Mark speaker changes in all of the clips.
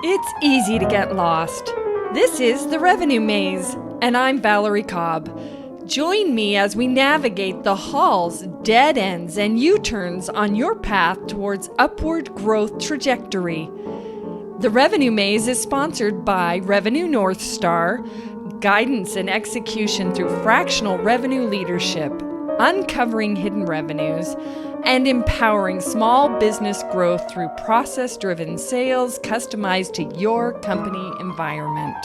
Speaker 1: It's easy to get lost. This is The Revenue Maze, and I'm Valerie Cobb. Join me as we navigate the halls, dead ends, and U-turns on your path towards upward growth trajectory. The Revenue Maze is sponsored by Revenue North Star, guidance and execution through fractional revenue leadership, uncovering hidden revenues, and empowering small business growth through process-driven sales customized to your company environment.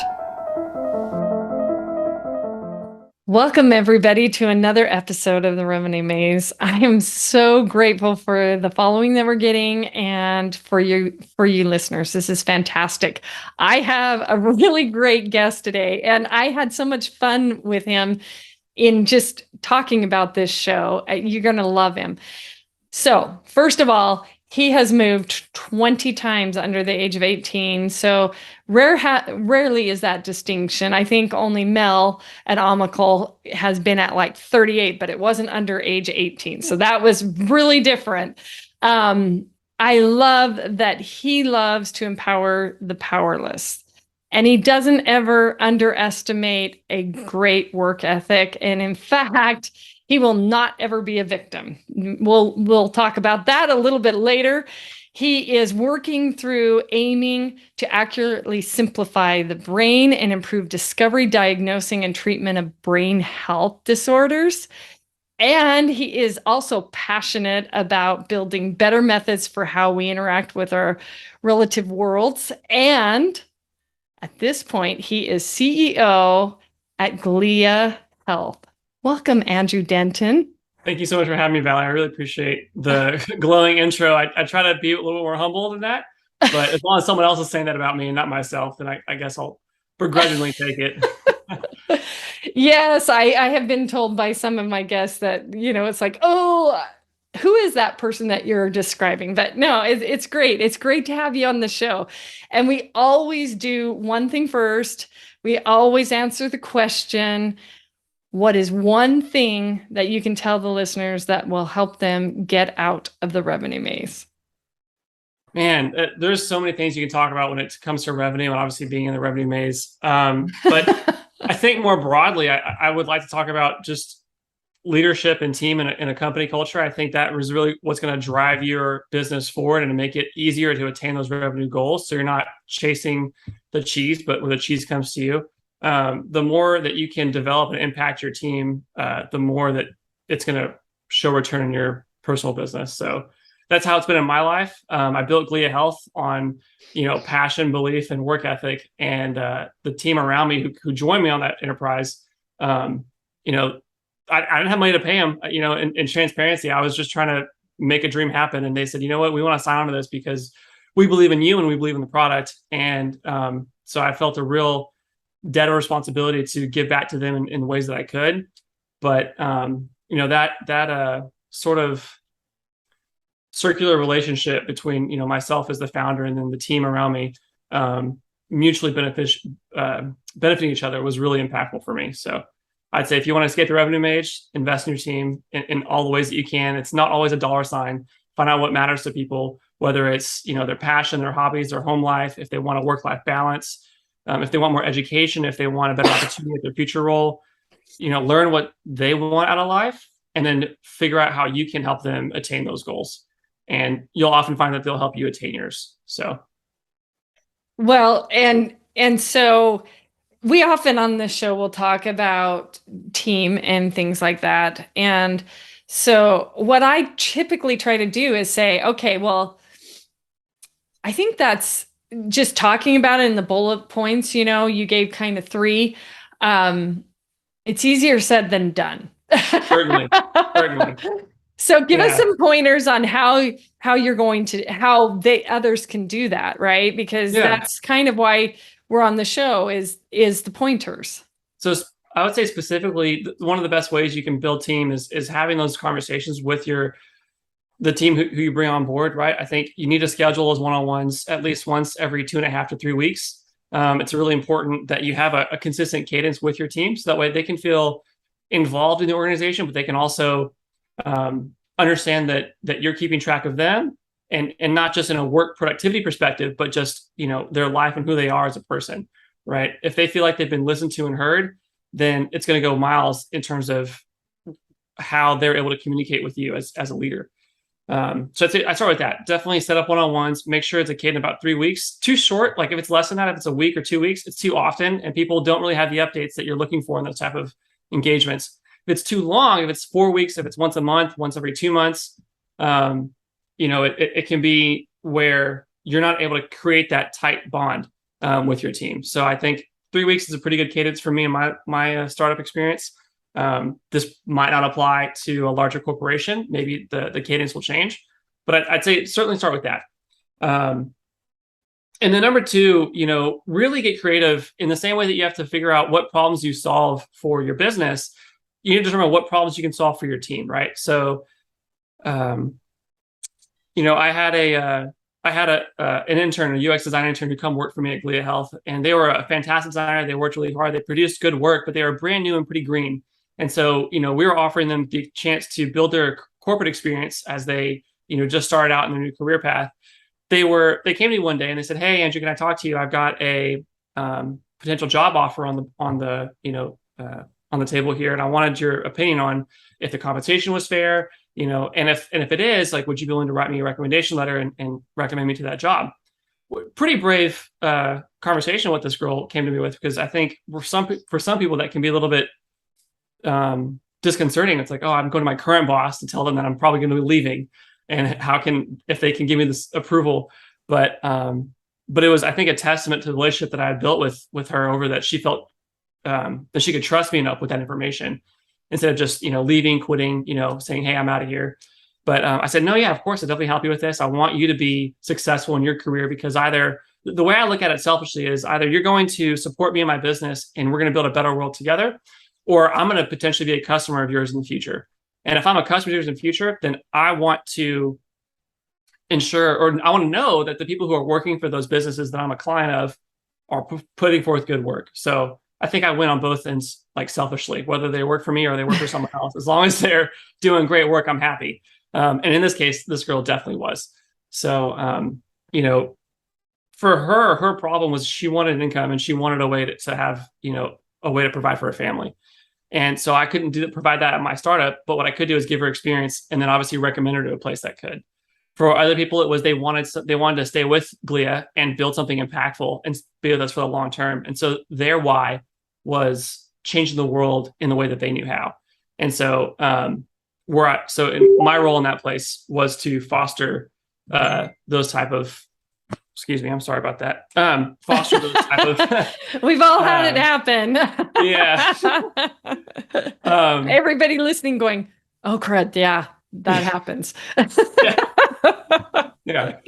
Speaker 1: Welcome, everybody, to another episode of The Revenue Maze. I am so grateful for the following that we're getting and for you listeners. This is fantastic. I have a really great guest today, and I had so much fun with him in just talking about this show. You're going to love him. So, first of all, he has moved 20 times under the age of 18. So rarely is that distinction. I think only Mel at Omical has been at like 38, but it wasn't under age 18. So that was really different. I love that he loves to empower the powerless. And he doesn't ever underestimate a great work ethic. And in fact, he will not ever be a victim. We'll talk about that a little bit later. He is working through aiming to accurately simplify the brain and improve discovery, diagnosing, and treatment of brain health disorders. And he is also passionate about building better methods for how we interact with our relative worlds. And at this point, he is CEO at Glia Health. Welcome, Andrew Denton.
Speaker 2: Thank you so much for having me, Valerie. I really appreciate the glowing intro. I try to be a little more humble than that, but as long as someone else is saying that about me and not myself, then I guess I'll begrudgingly take it.
Speaker 1: Yes, I have been told by some of my guests that, it's like, oh, who is that person that you're describing? But no, it's great. It's great to have you on the show. And we always do one thing first. We always answer the question, what is one thing that you can tell the listeners that will help them get out of the revenue maze?
Speaker 2: Man, there's so many things you can talk about when it comes to revenue and obviously being in the revenue maze. But I think more broadly, I would like to talk about just leadership and team in a company culture. I think that was really what's going to drive your business forward and to make it easier to attain those revenue goals. So you're not chasing the cheese, but when the cheese comes to you. The more that you can develop and impact your team, the more that it's going to show return in your personal business. So that's how it's been in my life. I built Glia Health on, passion, belief, and work ethic. And the team around me who joined me on that enterprise, I didn't have money to pay them. In transparency, I was just trying to make a dream happen. And they said, you know what, we want to sign on to this because we believe in you and we believe in the product. And so I felt a real debt of responsibility to give back to them in ways that I could. But, that sort of circular relationship between, myself as the founder and then the team around me, mutually benefiting each other was really impactful for me. So I'd say if you want to escape the revenue maze, invest in your team in all the ways that you can. It's not always a dollar sign. Find out what matters to people, whether it's, their passion, their hobbies, their home life, if they want a work-life balance, if they want more education, if they want a better opportunity at their future role, learn what they want out of life and then figure out how you can help them attain those goals. And you'll often find that they'll help you attain yours. So.
Speaker 1: Well, and so we often on this show will talk about team and things like that. And so what I typically try to do is say, okay, well, I think that's just talking about it in the bullet points, you gave kind of 3. It's easier said than done.
Speaker 2: Certainly.
Speaker 1: So give us some pointers on how you're going to, how others can do that, right? Because that's kind of why we're on the show is the pointers.
Speaker 2: So I would say specifically, one of the best ways you can build team is having those conversations with the team who you bring on board, right? I think you need to schedule those one-on-ones at least once every 2.5 to 3 weeks. It's really important that you have a consistent cadence with your team. So that way they can feel involved in the organization, but they can also understand that you're keeping track of them and not just in a work productivity perspective, but just, their life and who they are as a person, right? If they feel like they've been listened to and heard, then it's going to go miles in terms of how they're able to communicate with you as a leader. So I start with that. Definitely set up one-on-ones. Make sure it's a kid in about 3 weeks. Too short, like if it's less than that, if it's a week or 2 weeks, it's too often, and people don't really have the updates that you're looking for in those type of engagements. If it's too long, if it's 4 weeks, if it's once a month, once every 2 months, it can be where you're not able to create that tight bond with your team. So I think 3 weeks is a pretty good cadence for me in my startup experience. This might not apply to a larger corporation. Maybe the cadence will change, but I'd say certainly start with that. And then number two, really get creative in the same way that you have to figure out what problems you solve for your business. You need to determine what problems you can solve for your team, right? So, I had an intern, a UX design intern, who come work for me at Glia Health, and they were a fantastic designer. They worked really hard. They produced good work, but they were brand new and pretty green. And so, we were offering them the chance to build their corporate experience as they, just started out in their new career path. They came to me one day and they said, "Hey, Andrew, can I talk to you? I've got a potential job offer on the table here, and I wanted your opinion on if the compensation was fair, and if it is, like, would you be willing to write me a recommendation letter and recommend me to that job?" Pretty brave conversation what this girl came to me with, because I think for some people that can be a little bit disconcerting. It's like, oh, I'm going to my current boss to tell them that I'm probably going to be leaving, and if they can give me this approval. But it was, I think, a testament to the relationship that I had built with her over that she felt that she could trust me enough with that information, instead of just, leaving, quitting, saying, "Hey, I'm out of here." But I said, "No, yeah, of course, I'll definitely help you with this. I want you to be successful in your career, because either the way I look at it selfishly is either you're going to support me in my business and we're going to build a better world together, or I'm going to potentially be a customer of yours in the future. And if I'm a customer of yours in the future, then I want to ensure, or I want to know that the people who are working for those businesses that I'm a client of are putting forth good work." So I think I win on both ends, like selfishly, whether they work for me or they work for someone else. As long as they're doing great work, I'm happy. And in this case, this girl definitely was. So, for her problem was she wanted an income, and she wanted a way to have, a way to provide for her family. And so I couldn't provide that at my startup, but what I could do is give her experience, and then obviously recommend her to a place that could. For other people, it was they wanted to stay with Glia and build something impactful and be with us for the long term. And so their why was changing the world in the way that they knew how. And so my role in that place was to foster those type of, excuse me, I'm sorry about that. Foster those type of.
Speaker 1: We've all had it happen.
Speaker 2: Yeah.
Speaker 1: Everybody listening going, "Oh, crud. Yeah, that happens."
Speaker 2: Yeah.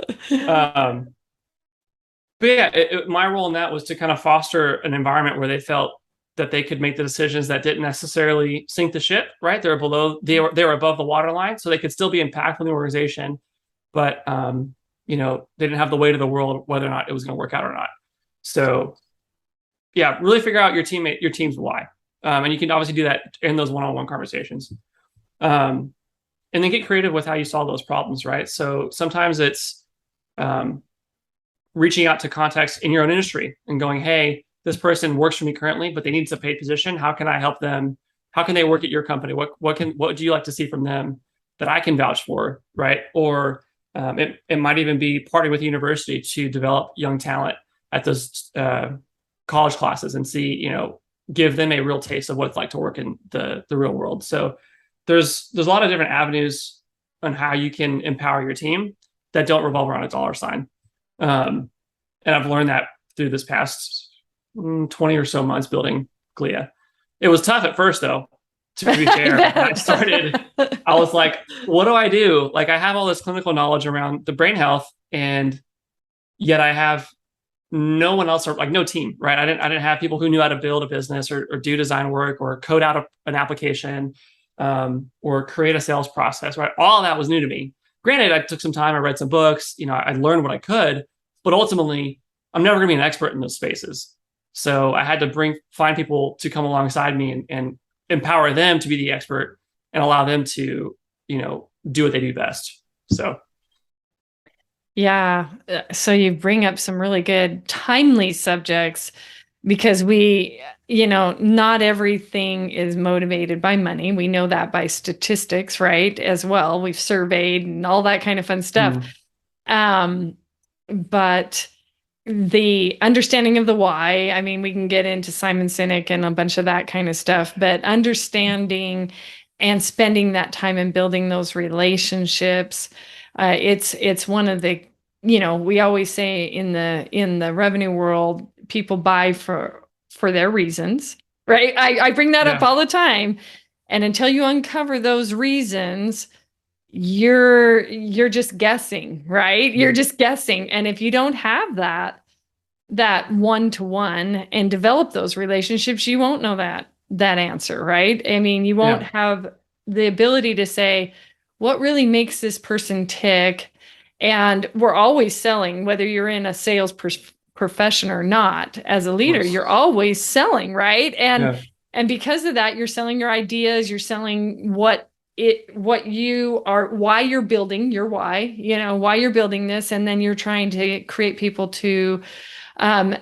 Speaker 2: But yeah, my role in that was to kind of foster an environment where they felt that they could make the decisions that didn't necessarily sink the ship, right? They were above the waterline, so they could still be impactful in the organization, but they didn't have the weight of the world whether or not it was going to work out or not. So yeah, really figure out your team's why. And you can obviously do that in those one-on-one conversations. And then get creative with how you solve those problems, right? So sometimes it's reaching out to contacts in your own industry and going, "Hey, this person works for me currently, but they need a paid position. How can I help them? How can they work at your company? What do you like to see from them that I can vouch for?" Right? Or it might even be partnering with the university to develop young talent at those college classes and see, give them a real taste of what it's like to work in the real world. So there's a lot of different avenues on how you can empower your team that don't revolve around a dollar sign. And I've learned that through this past 20 or so months building Glia. It was tough at first, though, to be fair. When I started, I was like, what do I do? Like, I have all this clinical knowledge around the brain health, and yet I have no one else, or like no team, right? I didn't have people who knew how to build a business or do design work or code out an application or create a sales process, right? All of that was new to me. Granted, I took some time, I read some books, I learned what I could, but ultimately I'm never gonna be an expert in those spaces. So I had to find people to come alongside me and empower them to be the expert and allow them to, do what they do best. So.
Speaker 1: Yeah. So you bring up some really good, timely subjects because not everything is motivated by money. We know that by statistics, right? As well. We've surveyed and all that kind of fun stuff.
Speaker 2: Mm,
Speaker 1: Um, but the understanding of the why, I mean, we can get into Simon Sinek and a bunch of that kind of stuff, but understanding and spending that time and building those relationships, it's one of the, we always say in the revenue world, people buy for their reasons, right? I bring that up
Speaker 2: yeah.
Speaker 1: all the time. And until you uncover those reasons, you're just guessing, right? You're
Speaker 2: Mm,
Speaker 1: just guessing. And if you don't have that one to one and develop those relationships, you won't know that answer, right? I mean, you won't
Speaker 2: yeah.
Speaker 1: have the ability to say what really makes this person tick. And we're always selling, whether you're in a sales profession or not. As a
Speaker 2: Of
Speaker 1: leader,
Speaker 2: course.
Speaker 1: you're always selling, right? And
Speaker 2: Yeah.
Speaker 1: and because of that, you're selling your ideas, you're selling what you are, why you're building your why, why you're building this, and then you're trying to create people to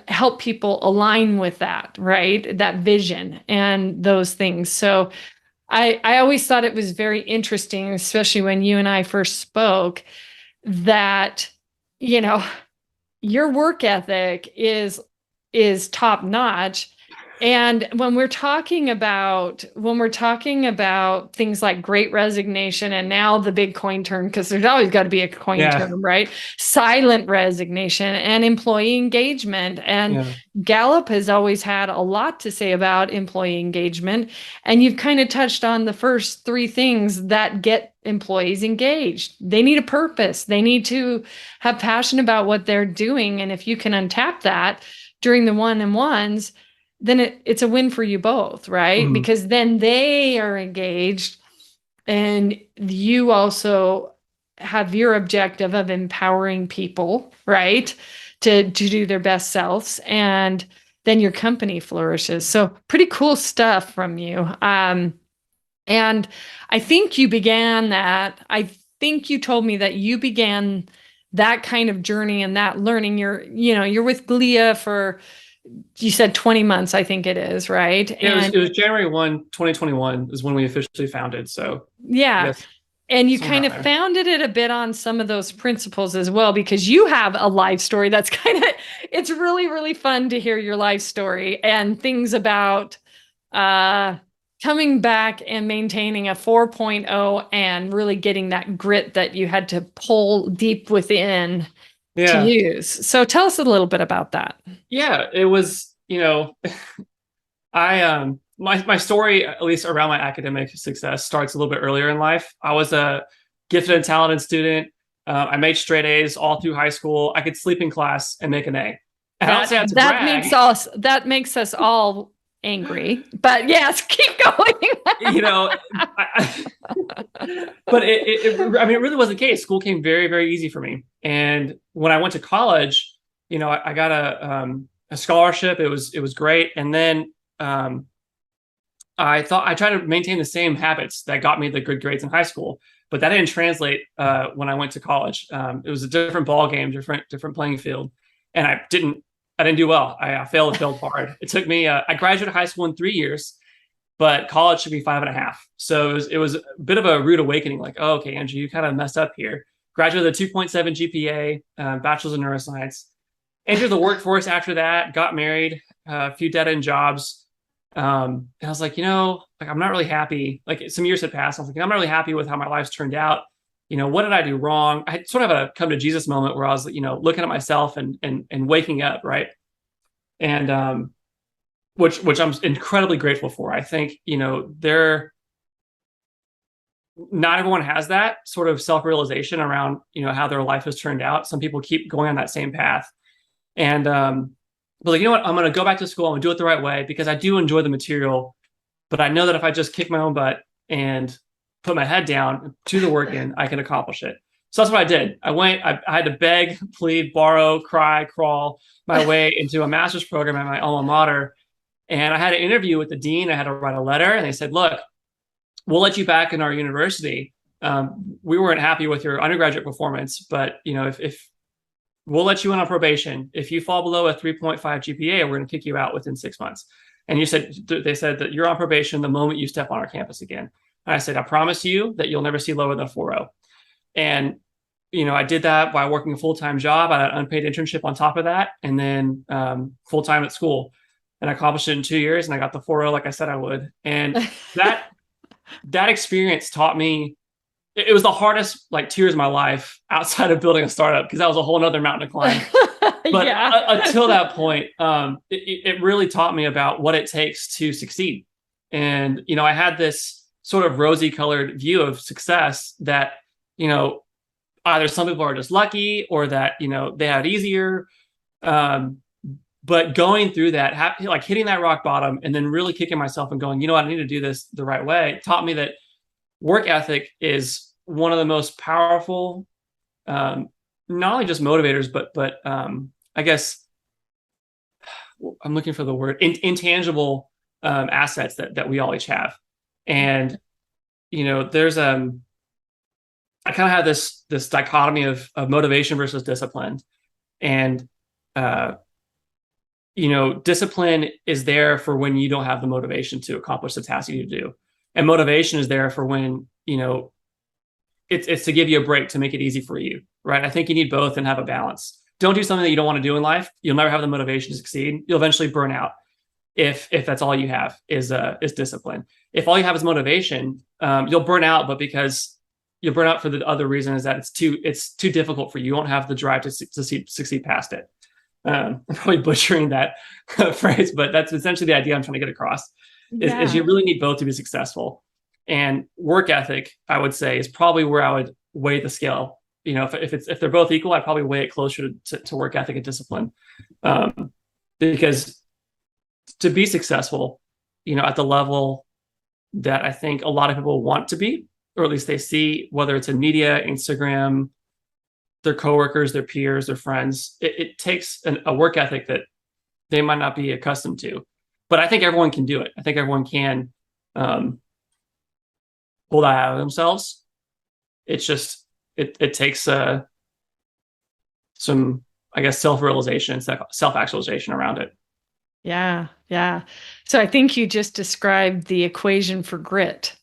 Speaker 1: help people align with that, right? That vision and those things. So I always thought it was very interesting, especially when you and I first spoke, that, you know, your work ethic is top notch. And when we're talking about things like great resignation and now the big coin term, because there's always got to be a coin
Speaker 2: Yeah.
Speaker 1: term, right? Silent resignation and employee engagement. And
Speaker 2: Yeah.
Speaker 1: Gallup has always had a lot to say about employee engagement. And you've kind of touched on the first three things that get employees engaged. They need a purpose. They need to have passion about what they're doing. And if you can untap that during the one-on-ones, then it's a win for you both, right?
Speaker 2: Mhm.
Speaker 1: Because then they are engaged and you also have your objective of empowering people, right? To do their best selves. And then your company flourishes. So pretty cool stuff from you. And I think you began that. I think you told me that you began that kind of journey and that learning. You're with Glia for, you said 20 months, I think it is, right?
Speaker 2: Yeah,
Speaker 1: And
Speaker 2: it was January 1, 2021 is when we officially founded. So I
Speaker 1: yeah,
Speaker 2: guess
Speaker 1: and you
Speaker 2: somewhere
Speaker 1: kind
Speaker 2: around
Speaker 1: of
Speaker 2: there.
Speaker 1: founded it a bit on some of those principles as well, because you have a life story that's it's really, really fun to hear your life story and things about uh, coming back and maintaining a 4.0 and really getting that grit that you had to pull deep within to
Speaker 2: Yeah.
Speaker 1: use. So tell us a little bit about that.
Speaker 2: Yeah. It was, my story, at least around my academic success, starts a little bit earlier in life. I was a gifted and talented student. I made straight A's all through high school. I could sleep in class and make an A. And I don't
Speaker 1: That
Speaker 2: say that to
Speaker 1: that makes
Speaker 2: brag.
Speaker 1: us that makes us all angry. But yes, keep going.
Speaker 2: you know, but I mean, it really was the case. School came very, very easy for me. And when I went to college, I got a scholarship. It was great. And then I thought I tried to maintain the same habits that got me the good grades in high school, but that didn't translate when I went to college. It was a different ball game, different playing field, and I didn't do well. I failed hard. It took me. I graduated high school in 3 years, but college should be 5.5. So it was a bit of a rude awakening. Like, oh, okay, Andrew, you kind of messed up here. Graduated with a 2.7 GPA, bachelor's in neuroscience. Entered the workforce after that. Got married, a few dead end jobs. And I was like, like I'm not really happy. Like some years had passed. I was like, I'm not really happy with how my life's turned out. What did I do wrong? I had sort of a come to Jesus moment where I was, looking at myself and waking up, right? And which I'm incredibly grateful for. I think, there not everyone has that sort of self-realization around, how their life has turned out. Some people keep going on that same path. And but like, you know what? I'm gonna go back to school, I'm gonna do it the right way because I do enjoy the material, but I know that if I just kick my own butt and put my head down, do the work in, I can accomplish it. So that's what I did. I had to beg, plead, borrow, cry, crawl my way into a master's program at my alma mater. And I had an interview with the dean. I had to write a letter, and they said, "Look, we'll let you back in our university. We weren't happy with your undergraduate performance, but if we'll let you in on probation. If you fall below a 3.5 GPA, we're going to kick you out within 6 months. And they said that you're on probation the moment you step on our campus again. And I said, I promise you that you'll never see lower than a 4.0. And, I did that by working a full-time job. I had an unpaid internship on top of that, and then full-time at school. And I accomplished it in 2 years, and I got the 4.0 like I said I would. And that experience taught me, it was the hardest 2 years of my life outside of building a startup, because that was a whole nother mountain to climb. But until that point, it really taught me about what it takes to succeed. And, I had this sort of rosy colored view of success that, either some people are just lucky, or that, they have it easier. But going through that, hitting that rock bottom and then really kicking myself and going, I need to do this the right way, taught me that work ethic is one of the most powerful, not only just motivators, but I guess I'm looking for the word, intangible assets that we all each have. And, there's I kind of have this dichotomy of motivation versus discipline. And, discipline is there for when you don't have the motivation to accomplish the task you need to do. And motivation is there for when, it's to give you a break, to make it easy for you, right? I think you need both and have a balance. Don't do something that you don't want to do in life. You'll never have the motivation to succeed. You'll eventually burn out if that's all you have is discipline. If all you have is motivation, you'll burn out, but because you'll burn out for the other reason is that it's too difficult for you. You won't have the drive to succeed past it. I'm probably butchering that phrase, but that's essentially the idea I'm trying to get across. Is you really need both to be successful. And work ethic, I would say, is probably where I would weigh the scale. If they're both equal, I'd probably weigh it closer to work ethic and discipline, because to be successful, at the level that I think a lot of people want to be, or at least they see, whether it's in media, Instagram, their coworkers, their peers, their friends, it takes a work ethic that they might not be accustomed to. But I think everyone can do it. I think everyone can pull that out of themselves. It's just, it takes some, I guess, self-realization, self-actualization around it.
Speaker 1: Yeah. Yeah. So I think you just described the equation for grit,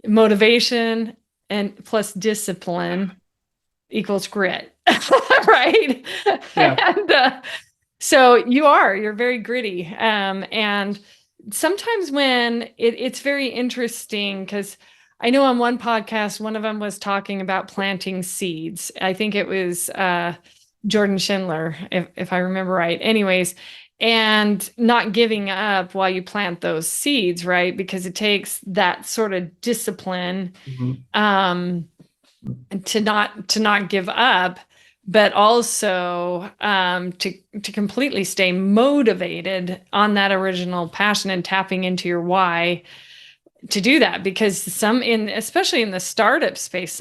Speaker 1: motivation and plus discipline equals grit. Right.
Speaker 2: Yeah.
Speaker 1: And so you're very gritty. And sometimes when it's very interesting, because I know on one podcast, one of them was talking about planting seeds. I think it was Jordan Schindler, if I remember right. Anyways, and not giving up while you plant those seeds, right? Because it takes that sort of discipline to not give up, but also to completely stay motivated on that original passion and tapping into your why to do that. Because especially in the startup space,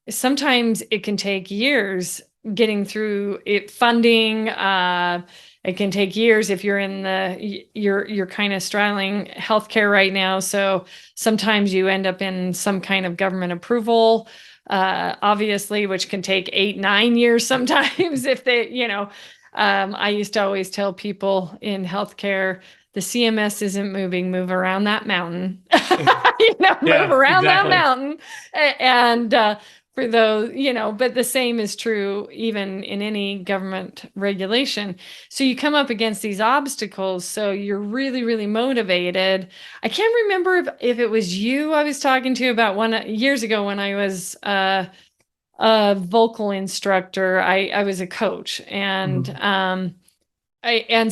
Speaker 1: sometimes it can take years getting through it, funding. It can take years if you're you're kind of straddling healthcare right now. So sometimes you end up in some kind of government approval, obviously, which can take 8-9 years sometimes if they, I used to always tell people in healthcare, the CMS isn't moving, move around that mountain, move around that mountain. And for those, but the same is true even in any government regulation. So you come up against these obstacles. So you're really, really motivated. I can't remember if it was you I was talking to about years ago when I was a vocal instructor. I was a coach, and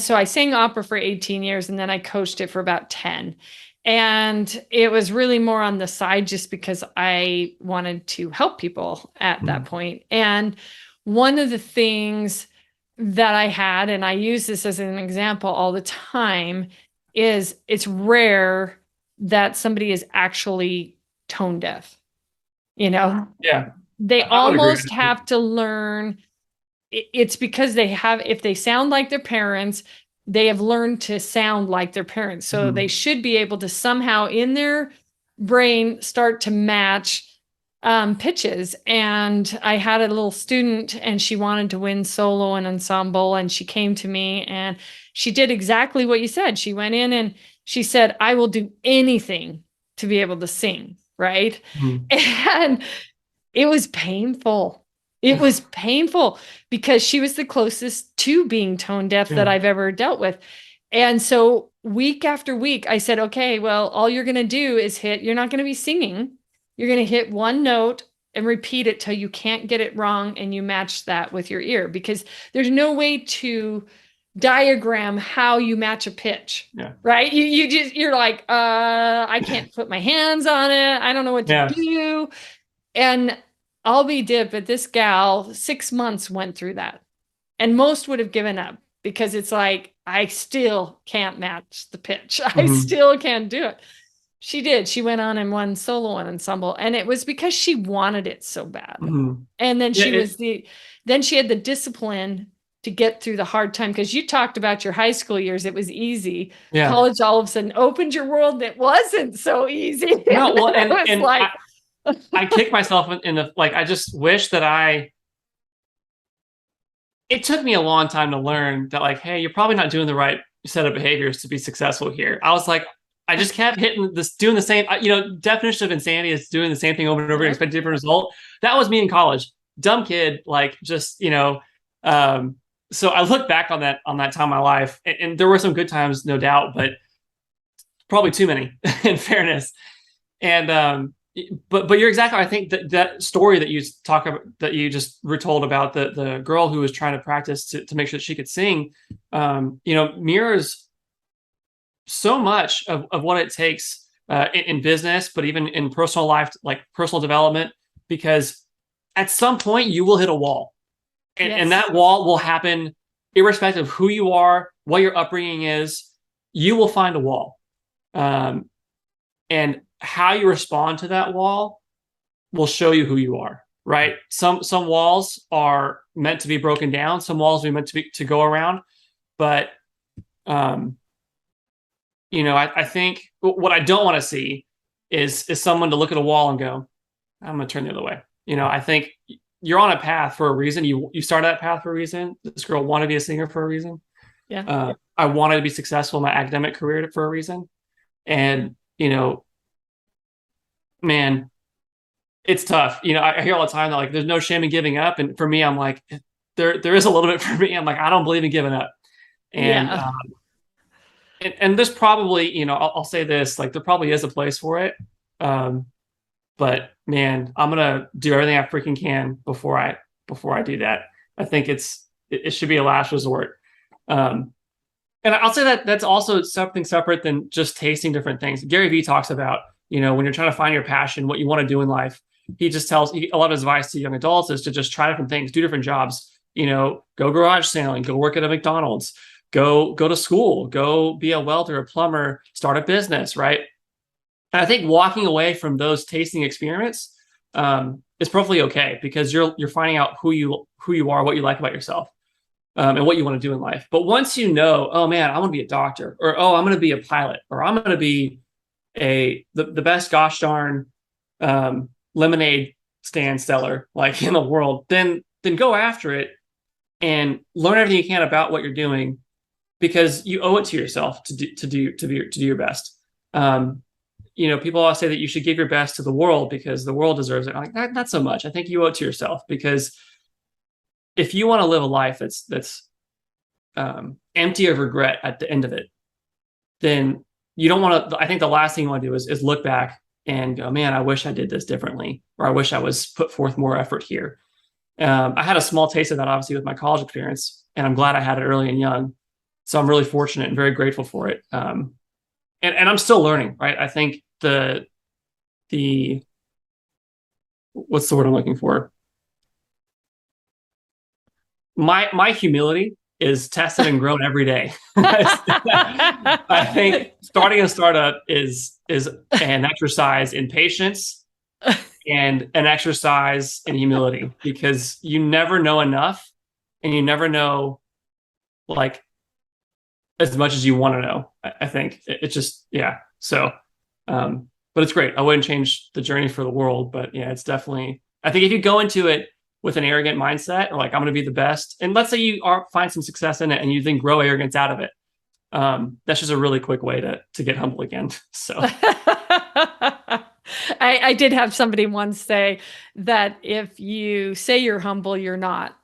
Speaker 1: so I sang opera for 18 years, and then I coached it for about 10. And it was really more on the side just because I wanted to help people at that point. And one of the things that I had, and I use this as an example all the time, is it's rare that somebody is actually tone deaf.
Speaker 2: Yeah.
Speaker 1: They almost have to learn. It's because if they sound like their parents, they have learned to sound like their parents. So they should be able to somehow in their brain start to match pitches, and I had a little student, and she wanted to win solo and ensemble, and she came to me, and she did exactly what you said. She went in and she said, I will do anything to be able to sing, right?
Speaker 2: Mhm.
Speaker 1: And it was painful. It was painful because she was the closest to being tone deaf that
Speaker 2: Yeah.
Speaker 1: I've ever dealt with. And so week after week, I said, okay, well, all you're going to do is you're not going to be singing. You're going to hit one note and repeat it till you can't get it wrong. And you match that with your ear, because there's no way to diagram how you match a pitch,
Speaker 2: Yeah.
Speaker 1: right? You're like, I can't put my hands on it. I don't know what to
Speaker 2: Yeah.
Speaker 1: do. And I'll be dip, but this gal, 6 months went through that. And most would have given up because it's like, I still can't match the pitch. I
Speaker 2: Hmm.
Speaker 1: still can't do it. She did. She went on and won solo and ensemble. And it was because she wanted it so bad.
Speaker 2: Hmm.
Speaker 1: And then
Speaker 2: Yeah.
Speaker 1: then she had the discipline to get through the hard time. Because you talked about your high school years, it was easy.
Speaker 2: Yeah.
Speaker 1: College all of a sudden opened your world and it wasn't so easy.
Speaker 2: No,
Speaker 1: And
Speaker 2: well,
Speaker 1: it
Speaker 2: and
Speaker 1: was like,
Speaker 2: I kick myself in the like. I just wish that I. It took me a long time to learn that, like, hey, you're probably not doing the right set of behaviors to be successful here. I was like, I just kept hitting this, doing the same. Definition of insanity is doing the same thing over and over and
Speaker 1: yep,
Speaker 2: expect a different result. That was me in college. Dumb kid, like just Um, so I look back on that time in my life, and there were some good times, no doubt, but probably too many, in fairness. And but you're exactly right. I think that story that you talk about, that you just retold about the girl who was trying to practice to make sure that she could sing, mirrors so much of what it takes in business, but even in personal life, like personal development, because at some point you will hit a wall, and
Speaker 1: yes,
Speaker 2: that wall will happen irrespective of who you are, what your upbringing is. You will find a wall. Um, and how you respond to that wall will show you who you are, right? Some walls are meant to be broken down, some walls are meant to go around. But um I think what I don't want to see is someone to look at a wall and go, I'm gonna turn the other way. I think you're on a path for a reason. You started that path for a reason. This girl wanted to be a singer for a reason.
Speaker 1: yeah,
Speaker 2: I wanted to be successful in my academic career for a reason. And man, it's tough. I hear all the time that, like, there's no shame in giving up. And for me, I'm like, there is a little bit for me. I'm like, I don't believe in giving up. And
Speaker 1: yeah,
Speaker 2: and there's probably, I'll say this, like, there probably is a place for it. Um, but man, I'm gonna do everything I freaking can before I do that. I think it should be a last resort. Um, and I'll say that that's also something separate than just tasting different things. Gary Vee talks about, when you're trying to find your passion, what you want to do in life. He just tells a lot of his advice to young adults is to just try different things, do different jobs. Go garage sailing, go work at a McDonald's, go to school, go be a welder, a plumber, start a business, right? And I think walking away from those tasting experiments is perfectly okay, because you're finding out who you are, what you like about yourself, and what you want to do in life. But once you know, oh man, I want to be a doctor, or oh, I'm going to be a pilot, or I'm going to be the best gosh darn lemonade stand seller like in the world, then go after it and learn everything you can about what you're doing, because you owe it to yourself to do your best. People always say that you should give your best to the world because the world deserves it. I'm like, not so much. I think you owe it to yourself, because if you want to live a life that's empty of regret at the end of it, then you don't want to. I think the last thing you want to do is look back and go, man, I wish I did this differently, or I wish I was put forth more effort here. I had a small taste of that, obviously, with my college experience, and I'm glad I had it early and young. So I'm really fortunate and very grateful for it. And I'm still learning, right? I think the what's the word I'm looking for? My humility is tested and grown every day. I think starting a startup is an exercise in patience and an exercise in humility, because you never know enough, and you never know, like, as much as you want to know. I think it's just, yeah. So but it's great. I wouldn't change the journey for the world, but yeah, it's definitely, I think if you go into it with an arrogant mindset, or like, I'm going to be the best, and let's say you find some success in it and you then grow arrogance out of it. That's just a really quick way to get humble again. So
Speaker 1: I did have somebody once say that if you say you're humble, you're not.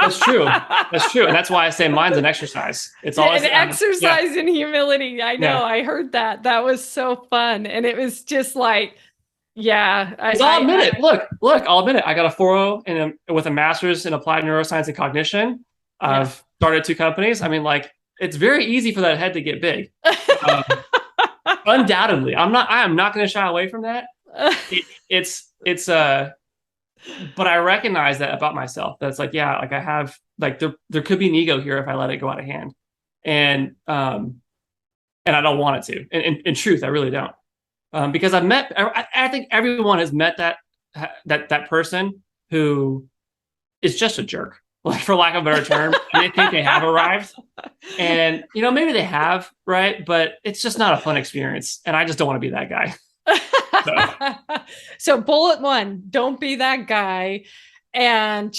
Speaker 2: that's true. That's true. And that's why I say mine's an exercise. It's always
Speaker 1: an exercise in humility. I know.
Speaker 2: Yeah.
Speaker 1: I heard that. That was so fun. And it was just like, yeah.
Speaker 2: I'll admit it. Look, I'll admit it. I got a 4.0 with a master's in applied neuroscience and cognition. I've started 2 companies. I mean, like, it's very easy for that head to get big. Undoubtedly. I am not going to shy away from that. But I recognize that about myself. That's like, yeah, like I have, like, there could be an ego here if I let it go out of hand. And I don't want it to. In truth, I really don't. Because I think everyone has met that person who is just a jerk, like, for lack of a better term. And they think they have arrived, and maybe they have, right? But it's just not a fun experience, and I just don't want to be that guy.
Speaker 1: So bullet 1, don't be that guy. And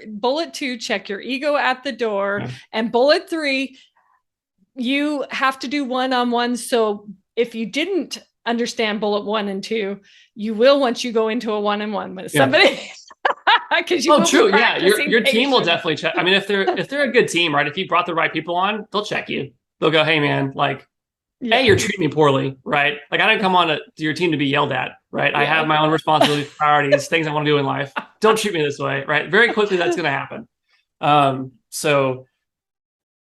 Speaker 1: bullet 2, check your ego at the door. Yeah. And bullet 3, you have to do one-on-one. So if you didn't understand bullet 1 and 2, you will once you go into a one-on-one with somebody. Because
Speaker 2: true. Yeah, your team will definitely check. I mean, if they're a good team, right? If you brought the right people on, they'll check you. They'll go, hey man, like, hey, you're treating me poorly, right? Like, I didn't come on to your team to be yelled at, right? Yeah. I have my own responsibilities, priorities, things I want to do in life. Don't treat me this way, right? Very quickly, that's going to happen. So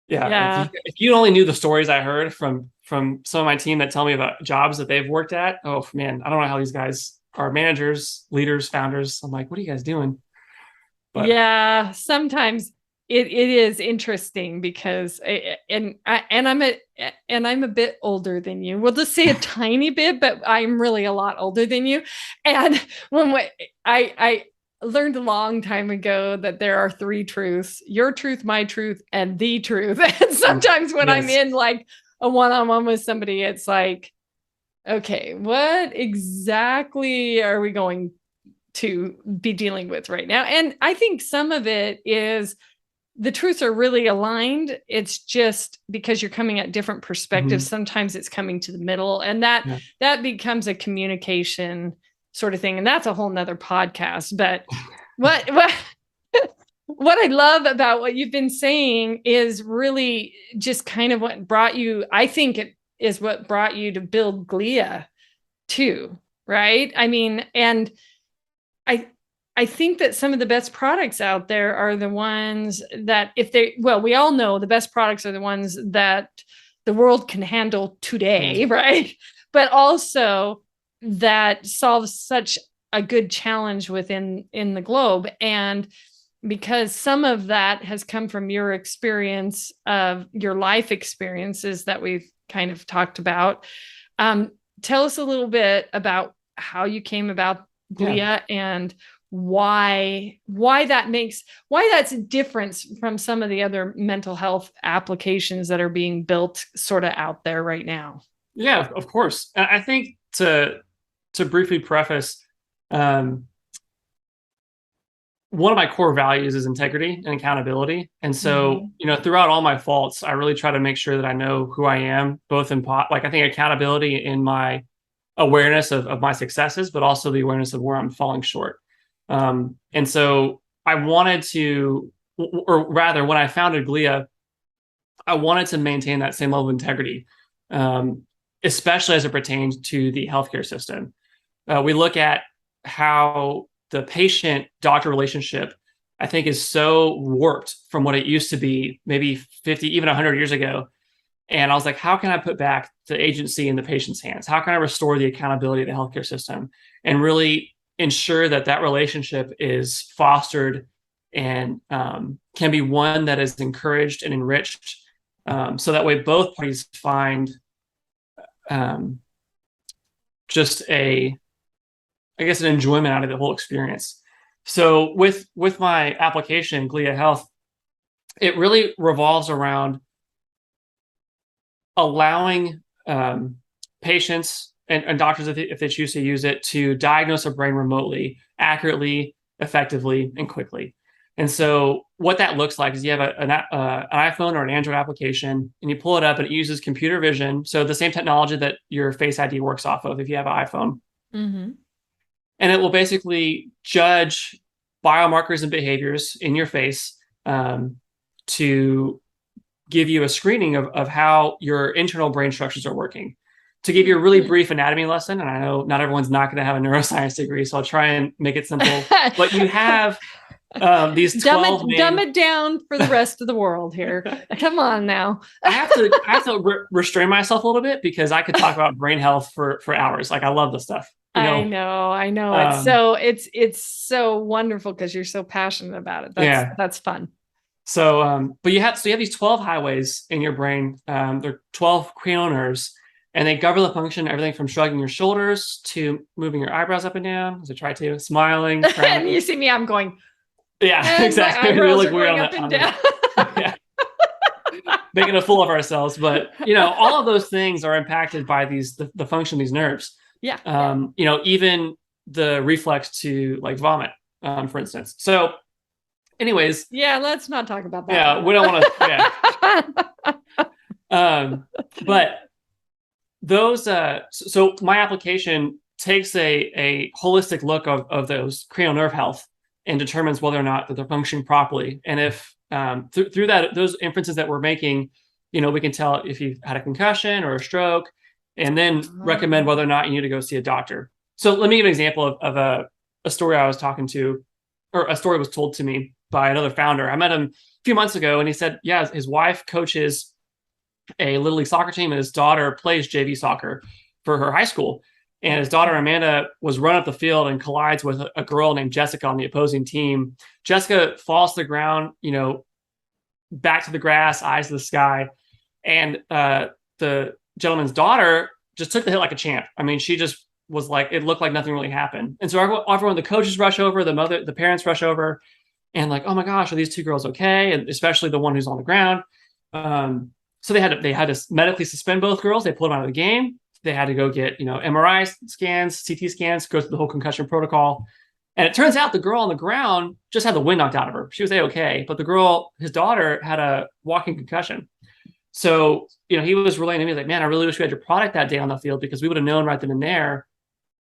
Speaker 2: yeah. If you only knew the stories I heard from some of my team that tell me about jobs that they've worked at, oh man, I don't know how these guys are managers, leaders, founders. I'm like, what are you guys doing?
Speaker 1: But yeah, sometimes it is interesting because I'm a bit older than you. We'll just say a tiny bit, but I'm really a lot older than you. And I learned a long time ago that there are 3 truths: your truth, my truth, and the truth. And sometimes when I'm in like a one-on-one with somebody, it's like, okay, what exactly are we going to be dealing with right now? And I think some of it is the truths are really aligned. It's just because you're coming at different perspectives. Mm-hmm. Sometimes it's coming to the middle, and that becomes a communication sort of thing. And that's a whole nother podcast. But what I love about what you've been saying is really just kind of what brought you, I think it is what brought you to build Glia too, right? I mean, and I think that some of the best products out there are the ones that we all know the best products are the ones that the world can handle today, right? But also that solves such a good challenge in the globe. And because some of that has come from your experience of your life experiences that we've kind of talked about. Tell us a little bit about how you came about Glia and why that's a difference from some of the other mental health applications that are being built sort of out there right now.
Speaker 2: Yeah, of course. I think to briefly preface, one of my core values is integrity and accountability. And so, throughout all my faults, I really try to make sure that I know who I am, both in I think accountability in my awareness of my successes, but also the awareness of where I'm falling short. And so I wanted to, or rather, when I founded Glia, I wanted to maintain that same level of integrity, especially as it pertains to the healthcare system. We look at how the patient-doctor relationship, I think, is so warped from what it used to be maybe 50, even 100 years ago. And I was like, how can I put back the agency in the patient's hands? How can I restore the accountability of the healthcare system and really ensure that relationship is fostered and can be one that is encouraged and enriched, so that way both parties find just an enjoyment out of the whole experience. So with my application, Glia Health, it really revolves around allowing patients and doctors, if they choose to use it, to diagnose a brain remotely, accurately, effectively, and quickly. And so what that looks like is you have an iPhone or an Android application, and you pull it up, and it uses computer vision. So the same technology that your Face ID works off of if you have an iPhone.
Speaker 1: Mm-hmm.
Speaker 2: And it will basically judge biomarkers and behaviors in your face to give you a screening of how your internal brain structures are working. To give you a really brief anatomy lesson, and I know not everyone's not going to have a neuroscience degree, so I'll try and make it simple. But you have these 12
Speaker 1: dumb it down for the rest of the world here. Come on now.
Speaker 2: I have to restrain myself a little bit, because I could talk about brain health for hours. Like, I love this stuff.
Speaker 1: I know. It's so wonderful because you're so passionate about it. That's fun.
Speaker 2: So, but you have these 12 highways in your brain. They're 12 cranial nerves, and they govern the function, everything from shrugging your shoulders to moving your eyebrows up and down as I try to, smiling.
Speaker 1: And you see me, I'm going.
Speaker 2: Yeah, exactly.
Speaker 1: We look weird up and down.
Speaker 2: Yeah. Making a fool of ourselves, but all of those things are impacted by the function of these nerves.
Speaker 1: Yeah.
Speaker 2: Even the reflex to like vomit, for instance. So, anyways.
Speaker 1: Yeah, let's not talk about that.
Speaker 2: Yeah, we don't want to. Yeah. But those. So my application takes a holistic look of those cranial nerve health and determines whether or not that they're functioning properly. And if through those inferences that we're making, we can tell if you've had a concussion or a stroke, and then recommend whether or not you need to go see a doctor. So let me give an example of a story I was talking to, or a story was told to me by another founder. I met him a few months ago, and he said, yeah, his wife coaches a Little League soccer team, and his daughter plays JV soccer for her high school. And his daughter, Amanda, was run up the field and collides with a girl named Jessica on the opposing team. Jessica falls to the ground, back to the grass, eyes to the sky. And the gentleman's daughter just took the hit like a champ. I mean, she just was like, it looked like nothing really happened. And so everyone, the coaches rush over, the parents rush over, and like, oh my gosh, are these two girls okay? And especially the one who's on the ground. So they had to medically suspend both girls. They pulled them out of the game. They had to go get, MRI scans, CT scans, go through the whole concussion protocol. And it turns out the girl on the ground just had the wind knocked out of her. She was A-okay. But the girl, his daughter, had a walking concussion. So, he was relaying to me like, man, I really wish we had your product that day on the field, because we would have known right then and there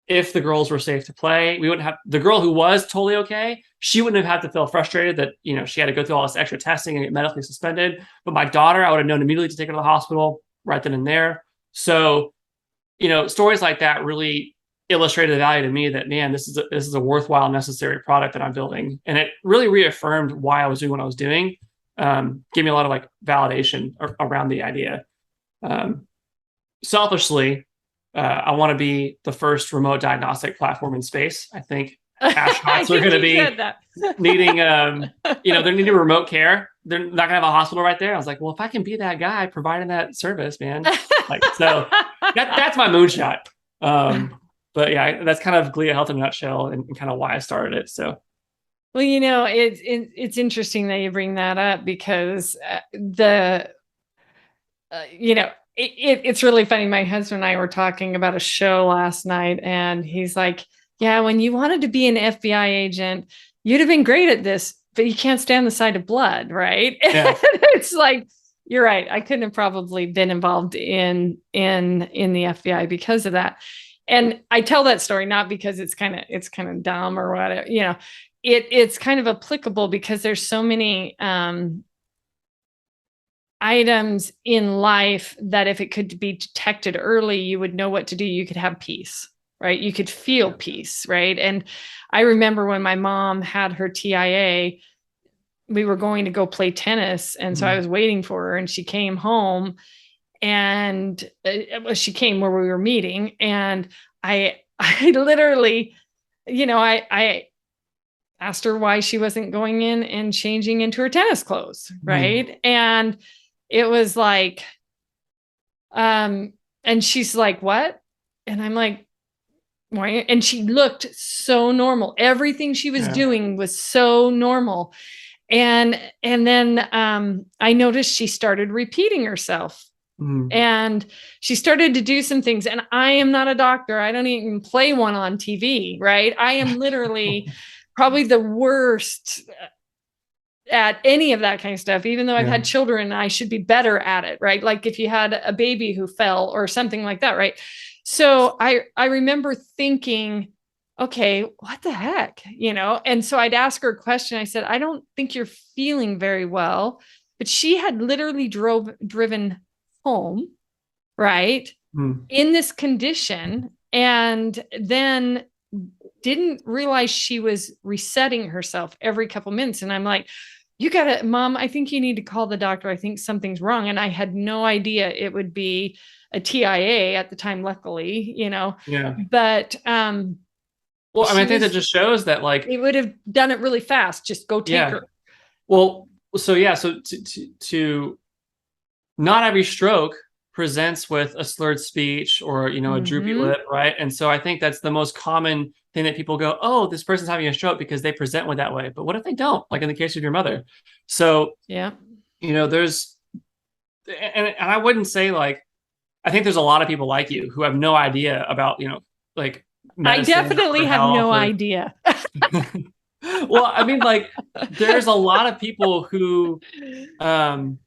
Speaker 2: if the girls were safe to play. We wouldn't have, the girl who was totally okay, she wouldn't have had to feel frustrated that, she had to go through all this extra testing and get medically suspended. But my daughter, I would have known immediately to take her to the hospital right then and there. So, stories like that really illustrated the value to me that, man, this is a worthwhile, necessary product that I'm building. And it really reaffirmed why I was doing what I was doing. Gave me a lot of like validation around the idea. Selfishly, I want to be the first remote diagnostic platform in space. I think astronauts are going to be needing, they're needing remote care. They're not going to have a hospital right there. I was like, well, if I can be that guy providing that service, man, so that's my moonshot. But yeah, that's kind of Glia Health in a nutshell, and kind of why I started it. So.
Speaker 1: Well, it's interesting that you bring that up, because it's really funny. My husband and I were talking about a show last night, and he's like, yeah, when you wanted to be an FBI agent, you'd have been great at this, but you can't stand the sight of blood, right? Yeah. It's like, you're right. I couldn't have probably been involved in the FBI because of that. And I tell that story not because it's kind of dumb or whatever, it's kind of applicable because there's so many items in life that if it could be detected early, you would know what to do. You could have peace, right? You could feel peace, right? And I remember when my mom had her TIA, we were going to go play tennis. And so I was waiting for her, and she came home, and she came where we were meeting. And I literally, I asked her why she wasn't going in and changing into her tennis clothes. Right. And it was like, and she's like, what? And I'm like, why? And she looked so normal. Everything she was doing was so normal. And then I noticed she started repeating herself
Speaker 2: Mm.
Speaker 1: And she started to do some things. And I am not a doctor. I don't even play one on TV, right? I am literally probably the worst at any of that kind of stuff, even though I've had children, I should be better at it, right? Like if you had a baby who fell or something like that, right? So I remember thinking, okay, what the heck, And so I'd ask her a question. I said, I don't think you're feeling very well, but she had literally driven home, right,
Speaker 2: Mm.
Speaker 1: in this condition, and then didn't realize she was resetting herself every couple minutes. And I'm like, you gotta, Mom, I think you need to call the doctor. I think something's wrong. And I had no idea it would be a TIA at the time, luckily,
Speaker 2: Yeah.
Speaker 1: but
Speaker 2: Well, I mean,
Speaker 1: she
Speaker 2: I think that
Speaker 1: was,
Speaker 2: just shows that, like,
Speaker 1: it would have done it really fast. Just go take
Speaker 2: yeah.
Speaker 1: her.
Speaker 2: Well, so yeah, so to not every stroke presents with a slurred speech or, a droopy
Speaker 1: Mm-hmm.
Speaker 2: lip, right? And so I think that's the most common thing that people go, oh, this person's having a stroke because they present with that way. But what if they don't? Like in the case of your mother. So,
Speaker 1: Yeah.
Speaker 2: there's, and I wouldn't say, like, I think there's a lot of people like you who have no idea about, like,
Speaker 1: I
Speaker 2: medicine
Speaker 1: definitely
Speaker 2: or
Speaker 1: have
Speaker 2: health
Speaker 1: no
Speaker 2: or,
Speaker 1: idea.
Speaker 2: well, I mean, like, there's a lot of people who, um,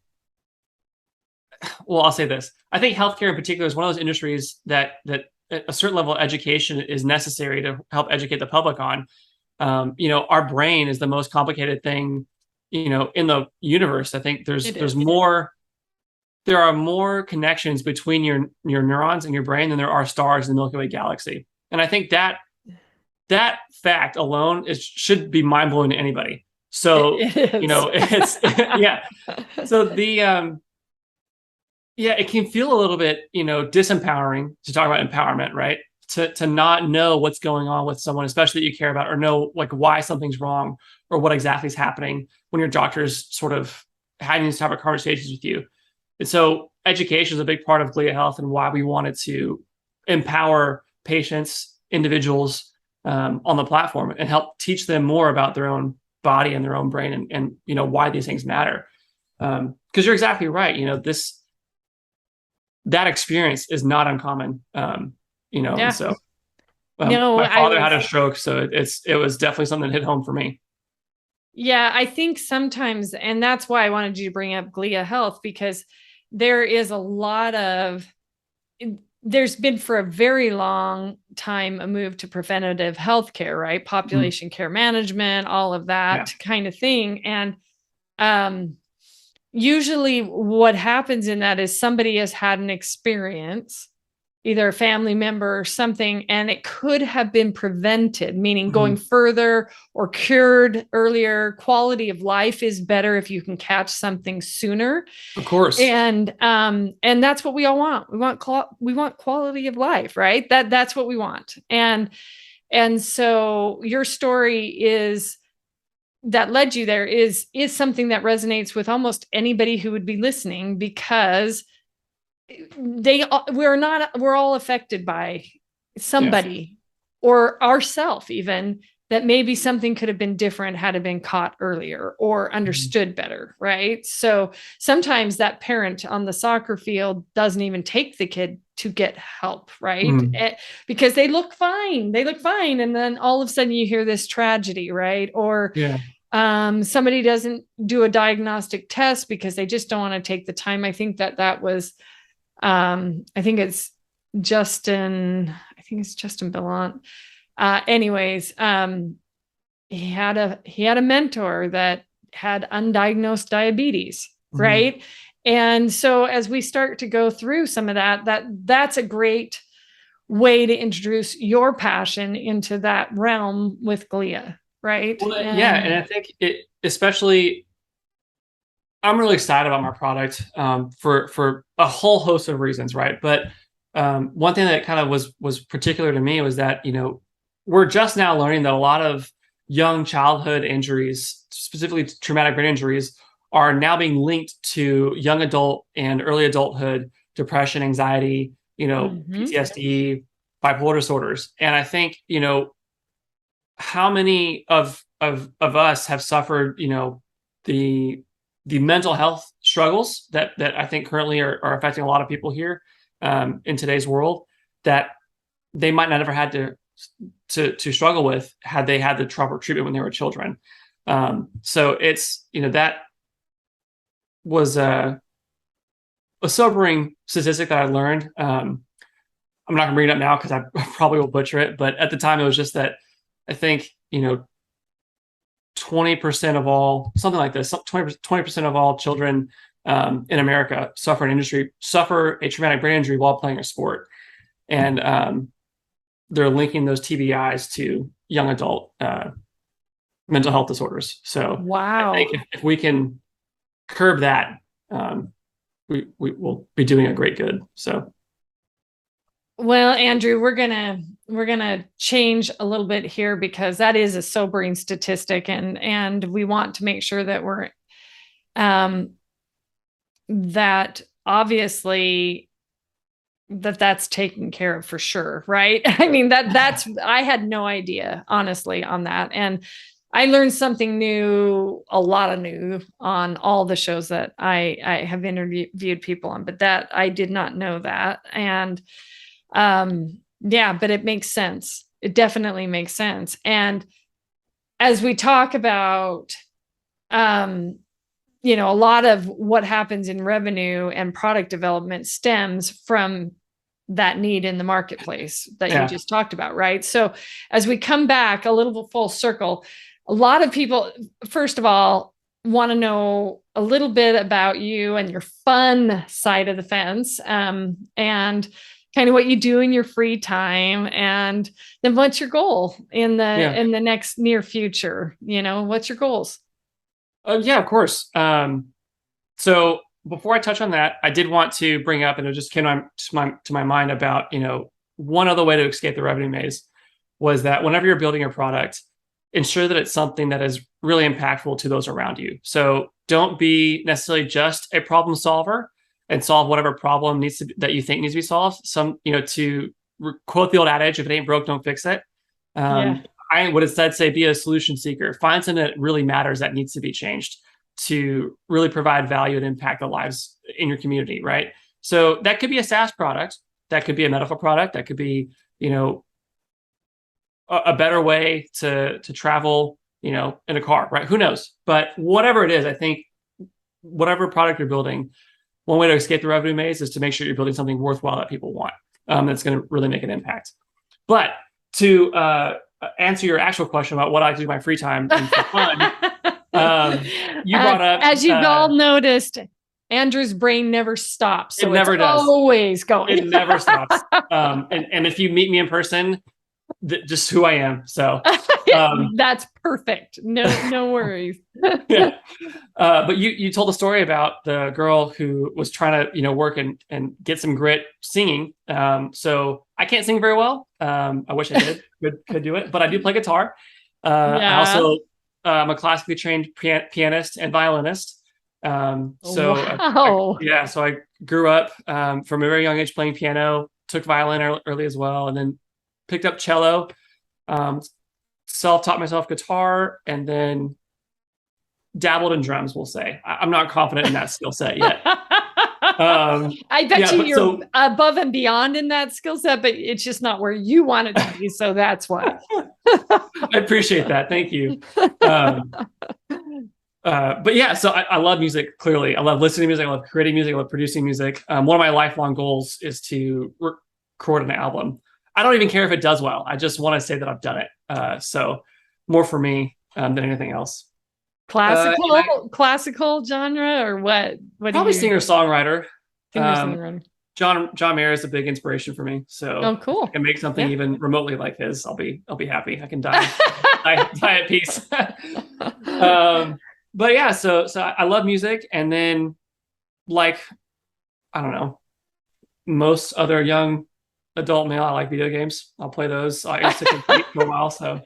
Speaker 2: well, I'll say this. I think healthcare in particular is one of those industries that a certain level of education is necessary to help educate the public on. Our brain is the most complicated thing, in the universe. I think
Speaker 1: It
Speaker 2: there's
Speaker 1: is.
Speaker 2: more there are more connections between your neurons and your brain than there are stars in the Milky Way galaxy. And I think that fact alone should be mind blowing to anybody. So,
Speaker 1: It is.
Speaker 2: it's yeah. So it can feel a little bit, disempowering to talk about empowerment, right? To not know what's going on with someone, especially that you care about, or know, like, why something's wrong or what exactly is happening when your doctor's sort of having these type of conversations with you. And so education is a big part of Glia Health and why we wanted to empower patients, individuals, on the platform and help teach them more about their own body and their own brain and why these things matter. Because you're exactly right. That experience is not uncommon. And
Speaker 1: Yeah.
Speaker 2: so
Speaker 1: No,
Speaker 2: my
Speaker 1: I
Speaker 2: father had
Speaker 1: was,
Speaker 2: a stroke, so it was definitely something that hit home for me.
Speaker 1: yeah, I think sometimes, and that's why I wanted you to bring up Glia Health, because there is a lot of, there's been for a very long time a move to preventative health care, right?
Speaker 2: Mm.
Speaker 1: Population care management, all of
Speaker 2: Yeah,
Speaker 1: that kind of thing. And um, usually what happens in that is somebody has had an experience, either a family member or something, and it could have been prevented, meaning going
Speaker 2: mm-hmm.
Speaker 1: further or cured earlier. Quality of life is better if you can catch something sooner.
Speaker 2: Of course.
Speaker 1: And that's what we all want. We want quality of life, right? That's what we want. And so your story is that led you there is something that resonates with almost anybody who would be listening, because we're all affected by
Speaker 2: Yeah.
Speaker 1: somebody or ourself, even, that maybe something could have been different had it been caught earlier or
Speaker 2: Mm-hmm.
Speaker 1: understood better, right? So sometimes that parent on the soccer field doesn't even take the kid to get help, right?
Speaker 2: Mm.
Speaker 1: Because they look fine, and then all of a sudden you hear this tragedy, right? Or
Speaker 2: Yeah.
Speaker 1: somebody doesn't do a diagnostic test because they just don't want to take the time. I think that was I think it's Justin Billant. Anyways, he had a mentor that had undiagnosed diabetes,
Speaker 2: Mm-hmm.
Speaker 1: right? And so as we start to go through some of that's a great way to introduce your passion into that realm with Glia, right?
Speaker 2: Well, yeah, and I think especially, I'm really excited about my product, for a whole host of reasons, right? But one thing that kind of was particular to me was that, we're just now learning that a lot of young childhood injuries, specifically traumatic brain injuries, are now being linked to young adult and early adulthood depression, anxiety, PTSD, bipolar disorders. And I think, how many of us have suffered, the the mental health struggles that I think currently are affecting a lot of people here in today's world that they might not have ever had to struggle with had they had the proper treatment when they were children. So it's, that was a sobering statistic that I learned. I'm not gonna bring it up now because I probably will butcher it, but at the time it was just that I think 20% of all, something like this, 20% of all children in America suffer a traumatic brain injury while playing a sport, and they're linking those TBIs to young adult mental health disorders. So I
Speaker 1: Wow.
Speaker 2: think if we can curb that, we will be doing a great good. So
Speaker 1: Well, Andrew, we're gonna change a little bit here because that is a sobering statistic, and we want to make sure that we're that obviously that's taken care of for sure, right? I mean that's I had no idea honestly on that, and I learned something new, a lot of new on all the shows that I have interviewed people on, but that I did not know that, and yeah, but it makes sense. It definitely makes sense. And as we talk about a lot of what happens in revenue and product development stems from that need in the marketplace that you
Speaker 2: yeah,
Speaker 1: just talked about, right? So as we come back a little full circle, a lot of people, first of all, want to know a little bit about you and your fun side of the fence, and kind of what you do in your free time, and then what's your goal in
Speaker 2: yeah.
Speaker 1: the next near future. What's your goals?
Speaker 2: Yeah, of course. So before I touch on that, I did want to bring up, and it just came to my mind about, one other way to escape the revenue maze was that whenever you're building a product, ensure that it's something that is really impactful to those around you. So don't be necessarily just a problem solver and solve whatever problem that you think needs to be solved. To quote the old adage, if it ain't broke, don't fix it.
Speaker 1: Yeah.
Speaker 2: I would instead say be a solution seeker. Find something that really matters that needs to be changed to really provide value and impact the lives in your community, right? So that could be a SaaS product, that could be a medical product, that could be, a better way to travel, in a car, right? Who knows? But whatever it is, I think whatever product you're building, one way to escape the revenue maze is to make sure you're building something worthwhile that people want, that's going to really make an impact. But to answer your actual question about what I do in my free time and for fun, you brought up,
Speaker 1: as you've all noticed, Andrew's brain never stops,
Speaker 2: it
Speaker 1: so it's
Speaker 2: never does.
Speaker 1: always going.
Speaker 2: It never stops. And if you meet me in person, just who I am. So
Speaker 1: that's perfect. No worries.
Speaker 2: yeah. But you told a story about the girl who was trying to, work and get some grit singing. So I can't sing very well. I wish I did, could do it, but I do play guitar. I
Speaker 1: Yeah.
Speaker 2: also I'm a classically trained pianist and violinist.
Speaker 1: Wow.
Speaker 2: So I grew up from a very young age playing piano, took violin early as well, and then picked up cello, self-taught myself guitar, and then dabbled in drums, we'll say. I'm not confident in that skill set yet.
Speaker 1: I bet you're above and beyond in that skill set, but it's just not where you want it to be. So that's why.
Speaker 2: I appreciate that. Thank you. But yeah, so I love music, clearly. I love listening to music. I love creating music. I love producing music. One of my lifelong goals is to record an album. I don't even care if it does well. I just want to say that I've done it. So more for me than anything else.
Speaker 1: Classical genre, or what? What
Speaker 2: Probably
Speaker 1: do you
Speaker 2: singer-songwriter.
Speaker 1: singer-songwriter?
Speaker 2: John Mayer is a big inspiration for me. So
Speaker 1: Oh, cool.
Speaker 2: if I can make something even remotely like his, I'll be happy. I can die at peace. But yeah, so I love music, and then, like, I don't know, most other young adult male, I like video games. I'll play those. I used to compete for a while, so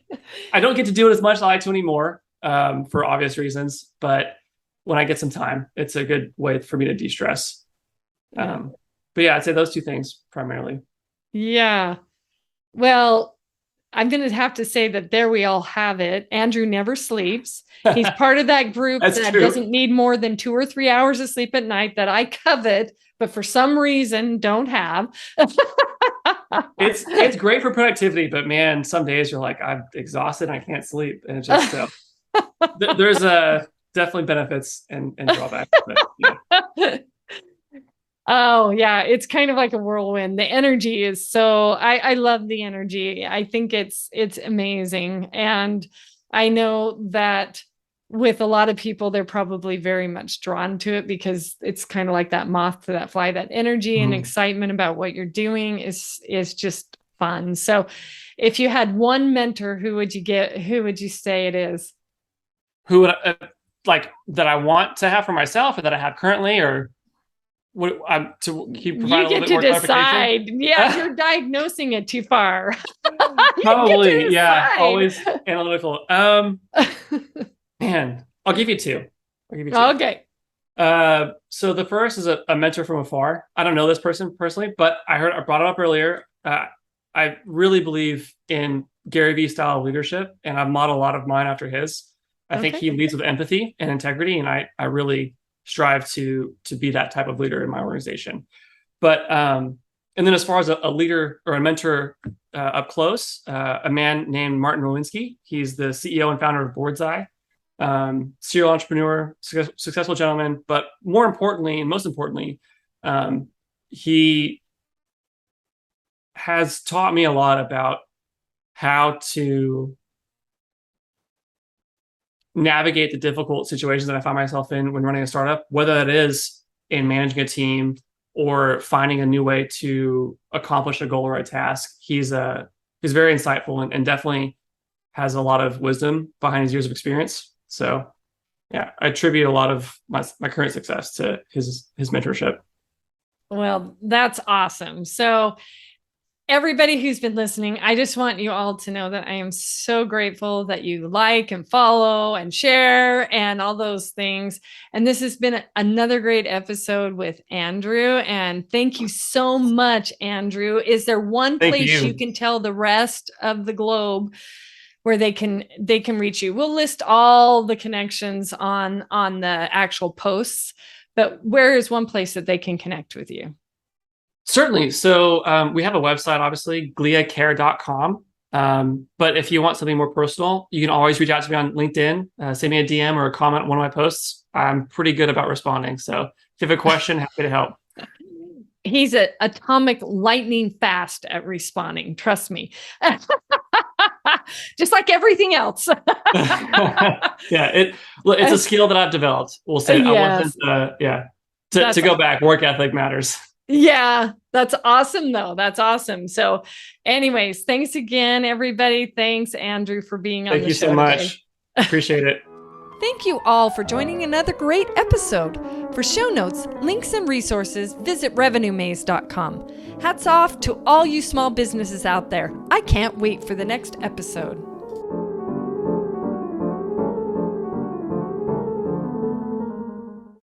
Speaker 2: I don't get to do it as much as I like to anymore, for obvious reasons. But when I get some time, it's a good way for me to de-stress. But yeah, I'd say those two things primarily.
Speaker 1: Yeah. Well, I'm going to have to say that there we all have it. Andrew never sleeps. He's part of that group
Speaker 2: That's
Speaker 1: that
Speaker 2: true.
Speaker 1: doesn't need more than 2 or 3 hours of sleep at night that I covet, but for some reason don't have.
Speaker 2: It's great for productivity, but man, some days you're like, I'm exhausted, I can't sleep, and it just there's definitely benefits and drawbacks. But, yeah.
Speaker 1: Oh yeah, it's kind of like a whirlwind. The energy is I love the energy. I think it's amazing. And I know that with a lot of people, they're probably very much drawn to it because it's kind of like that moth to that fly. That energy and excitement about what you're doing is just fun. So if you had one mentor, who would you say it is?
Speaker 2: Who would like that I want to have for myself, or that I have currently, or what? To keep provide a little bit more clarification.
Speaker 1: Yeah, you're diagnosing it too far.
Speaker 2: Probably, yeah. Always analytical. Man, I'll give you two.
Speaker 1: Okay.
Speaker 2: So the first is a mentor from afar. I don't know this person personally, but I brought it up earlier. I really believe in Gary Vee style of leadership, and I've modeled a lot of mine after his. I think he leads with empathy and integrity, and I really strive to be that type of leader in my organization. But and then as far as a leader or a mentor up close, a man named Martin Rowinski. He's the CEO and founder of Board's Eye. Serial entrepreneur, successful gentleman, but more importantly, and most importantly, he has taught me a lot about how to navigate the difficult situations that I find myself in when running a startup, whether that is in managing a team or finding a new way to accomplish a goal or a task. He's very insightful and definitely has a lot of wisdom behind his years of experience. So yeah, I attribute a lot of my current success to his mentorship.
Speaker 1: Well, that's awesome. So everybody who's been listening, I just want you all to know that I am so grateful that you like and follow and share and all those things. And this has been another great episode with Andrew. And thank you so much, Andrew. Is there one place you can tell the rest of the globe where they can reach you? We'll list all the connections on the actual posts, but where is one place that they can connect with you?
Speaker 2: Certainly. So we have a website, obviously, gliacare.com. But if you want something more personal, you can always reach out to me on LinkedIn, send me a DM or a comment on one of my posts. I'm pretty good about responding. So if you have a question, happy to help.
Speaker 1: He's an atomic lightning fast at responding. Trust me. Just like everything else.
Speaker 2: Yeah, it's a skill that I've developed. We'll say.
Speaker 1: Yes.
Speaker 2: I wasn't, to go back, work ethic matters.
Speaker 1: Yeah, that's awesome, though. That's awesome. So anyways, thanks again, everybody. Thanks, Andrew, for being on the show.
Speaker 2: Thank you so much. Appreciate it.
Speaker 1: Thank you all for joining another great episode. For show notes, links, and resources, visit revenuemaze.com. Hats off to all you small businesses out there. I can't wait for the next episode.